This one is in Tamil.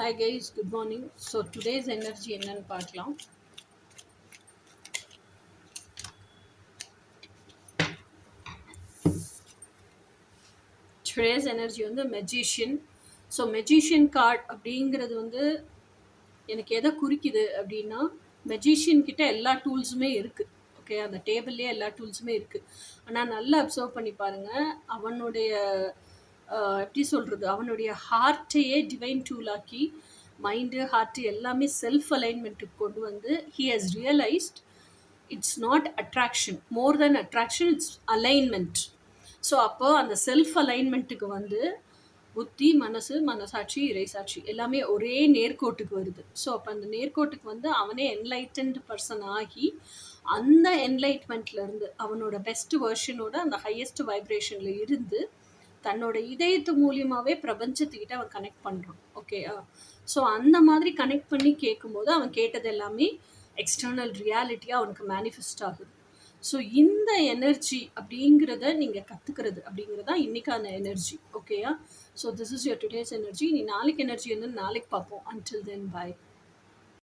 Hi guys, good morning. So today's energy என்னன்னு பார்க்கலாம். Today's energy வந்து magician. ஸோ மெஜிஷியன் கார்ட் அப்படிங்கிறது வந்து எனக்கு எதை குறிக்குது அப்படின்னா மெஜிஷியன் கிட்ட எல்லா டூல்ஸுமே இருக்குது. ஓகே, அந்த டேபிள்லேயே எல்லா டூல்ஸுமே இருக்குது. ஆனால் நல்லா அப்சர்வ் பண்ணி பாருங்கள், அவனுடைய எப்படி சொல்கிறது, அவனுடைய ஹார்ட்டையே டிவைன் டூலாக்கி மைண்டு ஹார்ட்டு எல்லாமே செல்ஃப் அலைன்மெண்ட்டுக்கு கொண்டு வந்து he has realised it's not attraction, more than attraction, it's alignment. So அப்போ அந்த செல்ஃப் அலைன்மெண்ட்டுக்கு வந்து புத்தி, மனசு, மனசாட்சி, இறைசாட்சி எல்லாமே ஒரே நேர்கோட்டுக்கு வருது. ஸோ அப்போ அந்த நேர்கோட்டுக்கு வந்து அவனே என்லைட்டன்டு பர்சன் ஆகி அந்த என்லைட்மெண்ட்லேருந்து அவனோட பெஸ்ட் வெர்ஷனோட அந்த ஹையஸ்ட் வைப்ரேஷனில் இருந்து தன்னோட இதயத்து மூலியமாகவே பிரபஞ்சத்துக்கிட்ட அவன் கனெக்ட் பண்ணுறான். ஓகேயா? ஸோ அந்த மாதிரி கனெக்ட் பண்ணி கேட்கும்போது அவன் கேட்டது எல்லாமே எக்ஸ்டர்னல் ரியாலிட்டியாக அவனுக்கு மேனிஃபெஸ்ட் ஆகுது. ஸோ இந்த எனர்ஜி அப்படிங்கிறத நீங்கள் கற்றுக்கிறது அப்படிங்கிறது தான் இன்றைக்கான எனர்ஜி. ஓகேயா? So this is your today's energy. நீ நாளைக்கு எனர்ஜி வந்து நாளைக்கு பார்ப்போம். Until then by.